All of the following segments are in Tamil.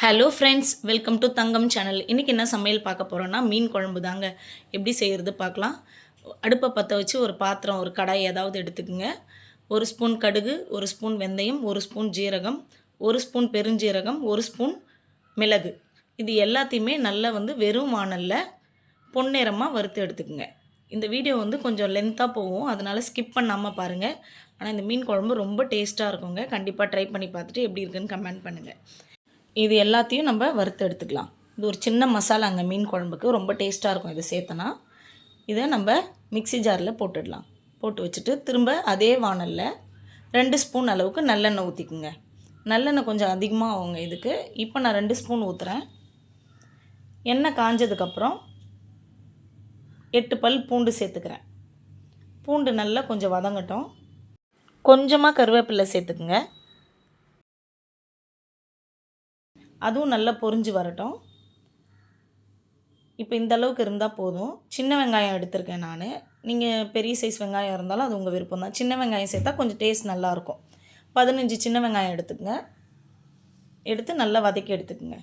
Hello friends, welcome to Thangam channel. இன்றைக்கி என்ன சமையல் பார்க்க போகிறோன்னா மீன் குழம்பு தாங்க. எப்படி செய்கிறது பார்க்கலாம். அடுப்பை பற்ற வச்சு ஒரு பாத்திரம், ஒரு கடாய் ஏதாவது எடுத்துக்கோங்க. 1 ஸ்பூன் கடுகு, 1 ஸ்பூன் வெந்தயம், 1 ஸ்பூன் ஜீரகம், 1 ஸ்பூன் பெருஞ்சீரகம், 1 ஸ்பூன் மிளகு. இது எல்லாத்தையுமே நல்லா வெறும் வாணலில் பொன்னிறமாக வறுத்து எடுத்துக்கோங்க. இந்த வீடியோ கொஞ்சம் லென்த்தாக போகும், அதனால் ஸ்கிப் பண்ணாமல் பாருங்கள். ஆனால் இந்த மீன் குழம்பு ரொம்ப டேஸ்ட்டாக இருக்குங்க. கண்டிப்பாக ட்ரை பண்ணி பார்த்துட்டு எப்படி இருக்குன்னு கமெண்ட் பண்ணுங்கள். இது எல்லாத்தையும் நம்ம வறுத்து எடுத்துக்கலாம். இது ஒரு சின்ன மசாலாங்க மீன் குழம்புக்கு, ரொம்ப டேஸ்ட்டாக இருக்கும் இது சேர்த்தனா. இதை நம்ம மிக்ஸி ஜாரில் போட்டுடலாம். போட்டு வச்சுட்டு திரும்ப அதே வாணலில் 2 ஸ்பூன் அளவுக்கு நல்லெண்ணெய் ஊற்றிக்குங்க. நல்லெண்ணெய் கொஞ்சம் அதிகமாக ஆகுங்க இதுக்கு. இப்போ நான் 2 ஸ்பூன் ஊற்றுறேன். எண்ணெய் காஞ்சதுக்கப்புறம் 8 பல் பூண்டு சேர்த்துக்கிறேன். பூண்டு நல்லா கொஞ்சம் வதங்கட்டும். கொஞ்சமாக கருவேப்பிலை சேர்த்துக்குங்க. அதுவும் நல்லா பொரிஞ்சு வரட்டும். இப்போ இந்த அளவுக்கு இருந்தால் போதும். சின்ன வெங்காயம் எடுத்திருக்கேன் நான். நீங்கள் பெரிய சைஸ் வெங்காயம் இருந்தாலும் அது உங்கள் விருப்பம் தான். சின்ன வெங்காயம் சேர்த்தா கொஞ்சம் டேஸ்ட் நல்லாயிருக்கும். 15 சின்ன வெங்காயம் எடுத்துக்கங்க. எடுத்து நல்லா வதக்கி எடுத்துக்கோங்க.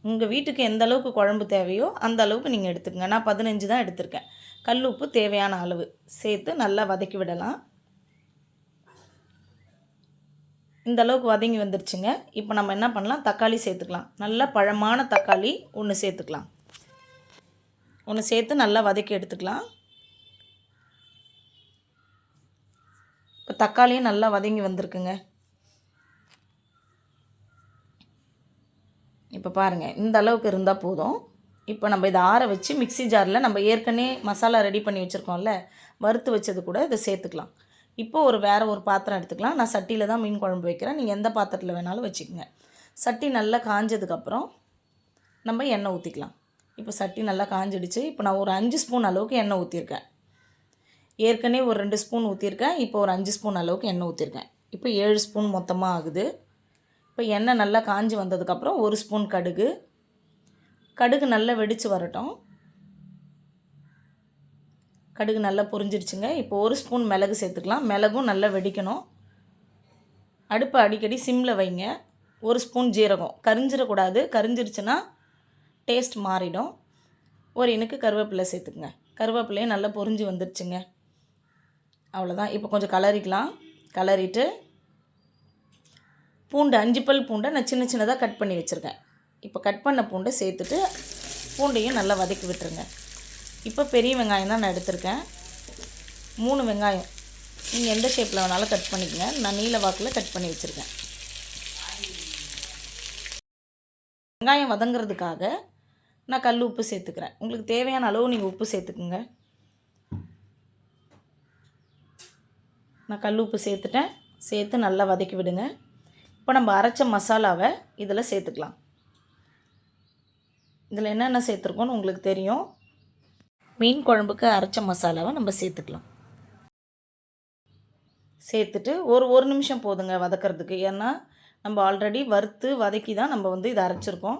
உங்கள் வீட்டுக்கு எந்த அளவுக்கு குழம்பு தேவையோ அந்த அளவுக்கு நீங்கள் எடுத்துக்கங்க. நான் 15 தான் எடுத்திருக்கேன். கல் உப்பு தேவையான அளவு சேர்த்து நல்லா வதக்கி விடலாம். இந்த அளவுக்கு வதங்கி வந்துருச்சுங்க. இப்போ நம்ம என்ன பண்ணலாம், தக்காளி சேர்த்துக்கலாம். நல்ல பழமான தக்காளி ஒன்று சேர்த்துக்கலாம். ஒன்று சேர்த்து நல்லா வதக்கி எடுத்துக்கலாம். இப்போ தக்காளியும் நல்லா வதங்கி வந்திருக்குங்க. இப்போ பாருங்கள், இந்த அளவுக்கு இருந்தால் போதும். இப்போ நம்ம இதை ஆற வச்சு மிக்ஸி ஜாரில் நம்ம ஏற்கனவே மசாலா ரெடி பண்ணி வச்சுருக்கோம்ல, வறுத்து வச்சது கூட இதை சேர்த்துக்கலாம். இப்போது வேறு ஒரு பாத்திரம் எடுத்துக்கலாம். நான் சட்டியில் தான் மீன் குழம்பு வைக்கிறேன். நீங்கள் எந்த பாத்திரத்தில் வேணாலும் வச்சுக்கோங்க. சட்டி நல்லா காஞ்சதுக்கப்புறம் நம்ம எண்ணெய் ஊற்றிக்கலாம். இப்போ சட்டி நல்லா காஞ்சிடுச்சு. இப்போ நான் ஒரு 5 ஸ்பூன் அளவுக்கு எண்ணெய் ஊற்றிருக்கேன். ஏற்கனவே ஒரு 2 ஸ்பூன் ஊற்றிருக்கேன். இப்போ ஒரு 5 ஸ்பூன் அளவுக்கு எண்ணெய் ஊற்றிருக்கேன். இப்போ 7 ஸ்பூன் மொத்தமாக ஆகுது. இப்போ எண்ணெய் நல்லா காஞ்சி வந்ததுக்கப்புறம் 1 ஸ்பூன் கடுகு. கடுகு நல்லா வெடித்து வரட்டும். கடுகு நல்லா பொரிஞ்சிடுச்சுங்க. இப்போ 1 ஸ்பூன் மிளகு சேர்த்துக்கலாம். மிளகும் நல்லா வெடிக்கணும். அடுப்பை அடிக்கடி சிம்மில் வைங்க. 1 ஸ்பூன் ஜீரகம். கரிஞ்சிடக்கூடாது. கரிஞ்சிருச்சுன்னா டேஸ்ட் மாறிடும். ஒரு இனுக்கு கருவேப்பிலை சேர்த்துக்குங்க. கருவேப்பிலையும் நல்லா பொரிஞ்சு வந்துடுச்சுங்க. அவ்வளோதான். இப்போ கொஞ்சம் கலரிக்கலாம். கலரிட்டு பூண்டு 5 பல் பூண்டை நான் சின்ன சின்னதாக கட் பண்ணி வச்சுருக்கேன். இப்போ கட் பண்ண பூண்டை சேர்த்துட்டு பூண்டையும் நல்லா வதக்கி விட்டுருங்க. இப்போ பெரிய வெங்காயம் தான் நான் எடுத்திருக்கேன். 3 வெங்காயம். நீங்கள் எந்த ஷேப்பில் வேணாலும் கட் பண்ணிக்கங்க. நான் நீல வாக்கில் கட் பண்ணி வச்சுருக்கேன். வெங்காயம் வதங்கிறதுக்காக நான் கல் உப்பு சேர்த்துக்கிறேன். உங்களுக்கு தேவையான அளவு நீங்கள் உப்பு சேர்த்துக்குங்க. நான் கல் உப்பு சேர்த்துட்டேன். சேர்த்து நல்லா வதக்கி விடுங்க. இப்போ நம்ம அரைச்ச மசாலாவை இதில் சேர்த்துக்கலாம். இதில் என்னென்ன சேர்த்துருக்கோன்னு உங்களுக்கு தெரியும். மீன் குழம்புக்கு அரைச்ச மசாலாவை நம்ம சேர்த்துக்கலாம். சேர்த்துட்டு ஒரு நிமிஷம் போதுங்க வதக்கிறதுக்கு. ஏன்னா நம்ம ஆல்ரெடி வறுத்து வதக்கி தான் நம்ம இதை அரைச்சிருக்கோம்.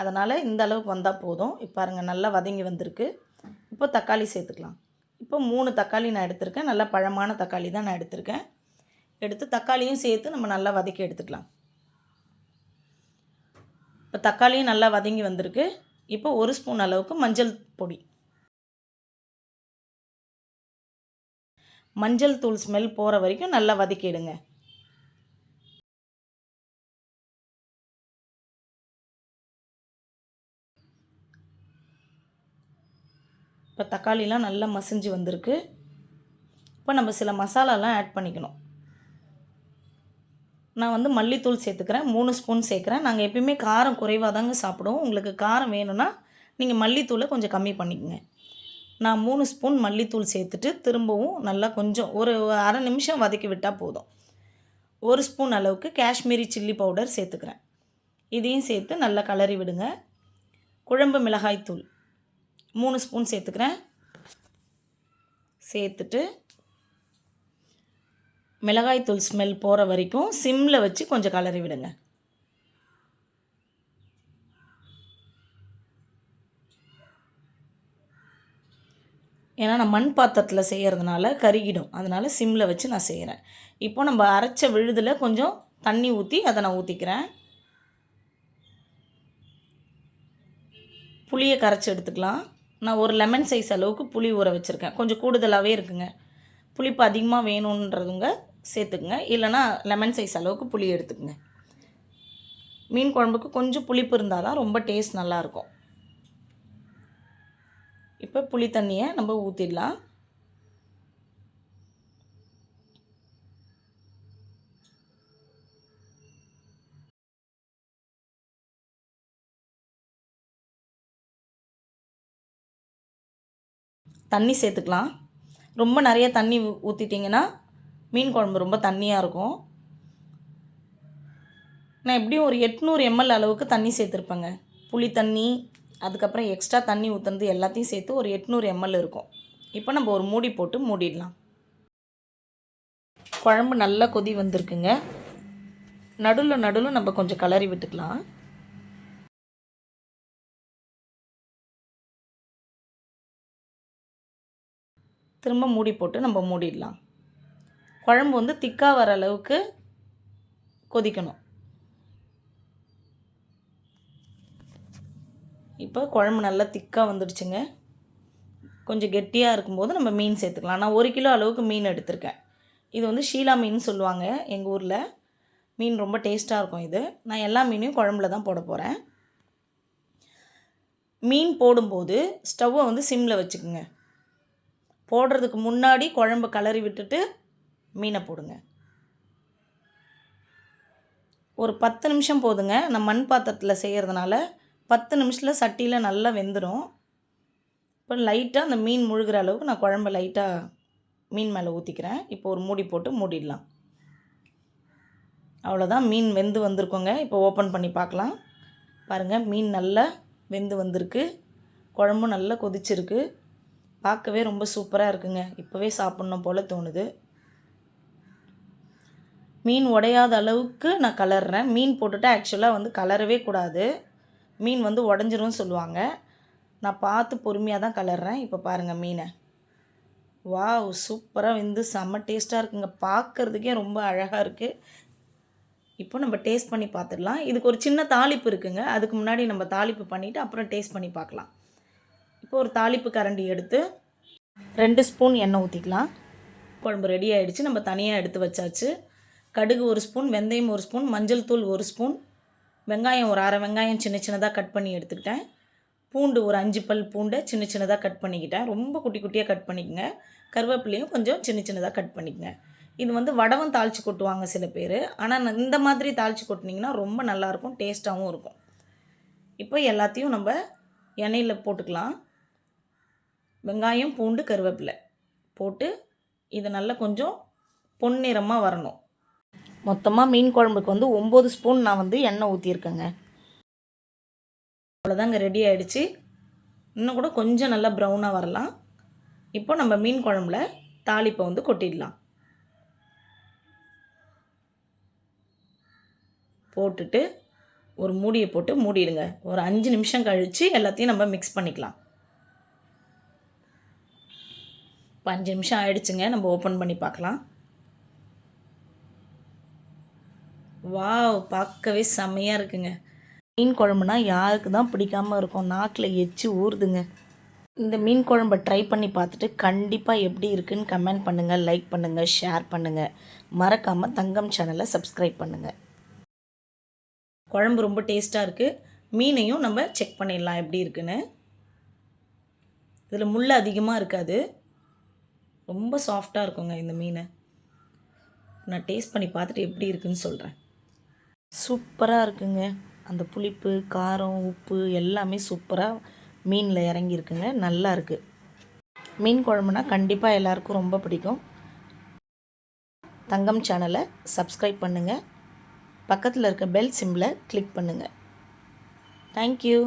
அதனால் இந்த அளவுக்கு வந்தால் போதும். இப்போ பாருங்கள், நல்லா வதங்கி வந்திருக்கு. இப்போ தக்காளி சேர்த்துக்கலாம். இப்போ 3 தக்காளி நான் எடுத்திருக்கேன். நல்லா பழமான தக்காளி தான் நான் எடுத்திருக்கேன். எடுத்து தக்காளியும் சேர்த்து நம்ம நல்லா வதக்கி எடுத்துக்கலாம். இப்போ தக்காளியும் நல்லா வதங்கி வந்திருக்கு. இப்போ 1 ஸ்பூன் அளவுக்கு மஞ்சள் பொடி. மஞ்சள் தூள் ஸ்மெல் போகிற வரைக்கும் நல்லா வதக்கிடுங்க. இப்போ தக்காளிலாம் நல்லா மசிஞ்சு வந்திருக்கு. இப்போ நம்ம சில மசாலாலாம் ஆட் பண்ணிக்கணும். நான் மல்லித்தூள் சேர்த்துக்கிறேன். 3 ஸ்பூன் சேர்க்குறேன். நாங்கள் எப்பயுமே காரம் குறைவாக தாங்க சாப்பிடுவோம். உங்களுக்கு காரம் வேணும்னா நீங்கள் மல்லித்தூளை கொஞ்சம் கம்மி பண்ணிக்கோங்க. நான் 3 ஸ்பூன் மல்லித்தூள் சேர்த்துட்டு திரும்பவும் நல்லா கொஞ்சம் ஒரு அரை நிமிஷம் வதக்கி விட்டால் போதும். 1 ஸ்பூன் அளவுக்கு காஷ்மீரி சில்லி பவுடர் சேர்த்துக்கிறேன். இதையும் சேர்த்து நல்லா கலரி விடுங்க. குழம்பு மிளகாய்த்தூள் 3 ஸ்பூன் சேர்த்துக்கிறேன். சேர்த்துட்டு மிளகாய்த்தூள் ஸ்மெல் போகிற வரைக்கும் சிம்மில் வச்சு கொஞ்சம் கலரி விடுங்க. ஏன்னா நான் மண் பாத்திரத்தில் செய்கிறதுனால கருகிடும். அதனால் சிம்மில் வச்சு நான் செய்கிறேன். இப்போ நம்ம அரைச்ச விழுதில் கொஞ்சம் தண்ணி ஊற்றி அதை நான் ஊற்றிக்கிறேன். புளியை கரைச்சி எடுத்துக்கலாம். நான் ஒரு லெமன் சைஸ் அளவுக்கு புளி ஊற வச்சுருக்கேன். கொஞ்சம் கூடுதலாகவே இருக்குங்க. புளிப்பு அதிகமாக வேணுன்றதுங்க சேர்த்துக்குங்க. இல்லைனா லெமன் சைஸ் அளவுக்கு புளி எடுத்துக்கங்க. மீன் குழம்புக்கு கொஞ்சம் புளிப்பு இருந்தால் தான் ரொம்ப டேஸ்ட் நல்லாயிருக்கும். இப்போ புளி தண்ணியை நம்ம ஊற்றிடலாம். தண்ணி சேர்த்துக்கலாம். ரொம்ப நிறைய தண்ணி ஊற்றிட்டிங்கன்னா மீன் குழம்பு ரொம்ப தண்ணியாக இருக்கும். நான் எப்படியும் ஒரு 800 ml அளவுக்கு தண்ணி சேர்த்துருப்பேங்க. புளி தண்ணி, அதுக்கப்புறம் எக்ஸ்ட்ரா தண்ணி ஊற்றுனது எல்லாத்தையும் சேர்த்து ஒரு 800 ml இருக்கும். இப்போ நம்ம ஒரு மூடி போட்டு மூடிடலாம். குழம்பு நல்லா கொதி வந்திருக்குங்க. நடுவில் நம்ம கொஞ்சம் கிளறி விட்டுக்கலாம். திரும்ப மூடி போட்டு நம்ம மூடிடலாம். குழம்பு வந்து திக்காக வர அளவுக்கு கொதிக்கணும். இப்போ குழம்பு நல்லா திக்காக வந்துடுச்சுங்க. கொஞ்சம் கெட்டியாக இருக்கும்போது நம்ம மீன் சேர்த்துக்கலாம். நான் 1 கிலோ அளவுக்கு மீன் எடுத்திருக்கேன். இது வந்து ஷீலா மீன் சொல்லுவாங்க எங்கள் ஊரில். மீன் ரொம்ப டேஸ்ட்டாக இருக்கும் இது. நான் எல்லா மீனையும் குழம்புல தான் போட போகிறேன். மீன் போடும்போது ஸ்டவ்வை வந்து சிம்மில் வச்சுக்குங்க. போடுறதுக்கு முன்னாடி குழம்பு கிளறி விட்டுட்டு மீனை போடுங்க. ஒரு 10 நிமிஷம் போதுங்க. நான் மண் பாத்திரத்தில் செய்கிறதுனால 10 நிமிஷத்தில் சட்டியில் நல்லா வெந்துடும். இப்போ லைட்டாக அந்த மீன் முழுகிற அளவுக்கு நான் குழம்பு லைட்டாக மீன் மேலே ஊற்றிக்கிறேன். இப்போ ஒரு மூடி போட்டு மூடிடலாம். அவ்வளோதான், மீன் வெந்து வந்திருக்கோங்க. இப்போ ஓப்பன் பண்ணி பார்க்கலாம். பாருங்கள், மீன் நல்லா வெந்து வந்திருக்கு. குழம்பும் நல்லா கொதிச்சிருக்கு. பார்க்கவே ரொம்ப சூப்பராக இருக்குங்க. இப்போவே சாப்பிட்ணும் போல் தோணுது. மீன் உடையாத அளவுக்கு நான் கலர்றேன். மீன் போட்டுட்டு ஆக்சுவலாக வந்து கலரவே கூடாது. மீன் வந்து உடஞ்சிரும்னு சொல்லுவாங்க. நான் பார்த்து பொறுமையாக தான் கலர்றேன். இப்போ பாருங்கள் மீனை. வாவ், சூப்பராக வெந்து செம்ம டேஸ்ட்டாக இருக்குங்க. பார்க்குறதுக்கே ரொம்ப அழகாக இருக்குது. இப்போ நம்ம டேஸ்ட் பண்ணி பார்த்துடலாம். இதுக்கு ஒரு சின்ன தாளிப்பு இருக்குங்க. அதுக்கு முன்னாடி நம்ம தாளிப்பு பண்ணிவிட்டு அப்புறம் டேஸ்ட் பண்ணி பார்க்கலாம். இப்போ ஒரு தாளிப்பு கரண்டி எடுத்து 2 ஸ்பூன் எண்ணெய் ஊற்றிக்கலாம். குழம்பு ரெடி ஆகிடுச்சு. நம்ம தனியாக எடுத்து வச்சாச்சு. கடுகு 1 ஸ்பூன், வெந்தயம் 1 ஸ்பூன், மஞ்சள் தூள் 1 ஸ்பூன், வெங்காயம் ஒரு 1/2 வெங்காயம் சின்ன சின்னதாக கட் பண்ணி எடுத்துக்கிட்டேன். பூண்டு ஒரு 5 பல் பூண்டை சின்ன சின்னதாக கட் பண்ணிக்கிட்டேன். ரொம்ப குட்டி குட்டியாக கட் பண்ணிக்கங்க. கருவேப்பிலையும் கொஞ்சம் சின்ன சின்னதாக கட் பண்ணிக்கங்க. இது வந்து வடவும் தாளித்து கொட்டுவாங்க சில பேர். ஆனால் இந்த மாதிரி தாளித்து கொட்டினீங்கன்னா ரொம்ப நல்லாயிருக்கும், டேஸ்ட்டாகவும் இருக்கும். இப்போ எல்லாத்தையும் நம்ம எண்ணெயில் போட்டுக்கலாம். வெங்காயம், பூண்டு, கருவேப்பிலை போட்டு இது நல்லா கொஞ்சம் பொன்னிறமாக வரணும். மொத்தமாக மீன் குழம்புக்கு வந்து 9 ஸ்பூன் நான் வந்து எண்ணெய் ஊற்றியிருக்கேங்க. அவ்வளோதாங்க, ரெடி ஆகிடுச்சு. இன்னும் கூட கொஞ்சம் நல்லா ப்ரௌனாக வரலாம். இப்போ நம்ம மீன் குழம்புல தாளிப்பை வந்து கொட்டிடலாம். போட்டுட்டு ஒரு மூடியை போட்டு மூடிடுங்க. ஒரு 5 நிமிஷம் கழித்து எல்லாத்தையும் நம்ம மிக்ஸ் பண்ணிக்கலாம். இப்போ 5 நிமிஷம் ஆயிடுச்சுங்க. நம்ம ஓப்பன் பண்ணி பார்க்கலாம். வாவ், பார்க்கவே செம்மையாக இருக்குங்க. மீன் குழம்புனா யாருக்கு தான் பிடிக்காமல் இருக்கும். நாக்கில் எச்சி ஊறுதுங்க. இந்த மீன் குழம்பை ட்ரை பண்ணி பார்த்துட்டு கண்டிப்பாக எப்படி இருக்குன்னு கமெண்ட் பண்ணுங்கள், லைக் பண்ணுங்கள், ஷேர் பண்ணுங்கள். மறக்காமல் தங்கம் சேனலை சப்ஸ்கிரைப் பண்ணுங்கள். குழம்பு ரொம்ப டேஸ்ட்டாக இருக்குது. மீனையும் நம்ம செக் பண்ணிடலாம் எப்படி இருக்குன்னு. இதில் முள் அதிகமாக இருக்காது. ரொம்ப சாஃப்டாக இருக்குங்க இந்த மீன். நான் டேஸ்ட் பண்ணி பார்த்துட்டு எப்படி இருக்குன்னு சொல்கிறேன். சூப்பராக இருக்குங்க. அந்த புளிப்பு, காரம், உப்பு எல்லாமே சூப்பராக மீனில் இறங்கியிருக்குங்க. நல்லா இருக்குது. மீன் குழம்புனா கண்டிப்பாக எல்லாருக்கும் ரொம்ப பிடிக்கும். தங்கம் சேனலை சப்ஸ்கிரைப் பண்ணுங்கள். பக்கத்தில் இருக்க பெல் சிம்பிளை கிளிக் பண்ணுங்கள். தேங்க்யூ.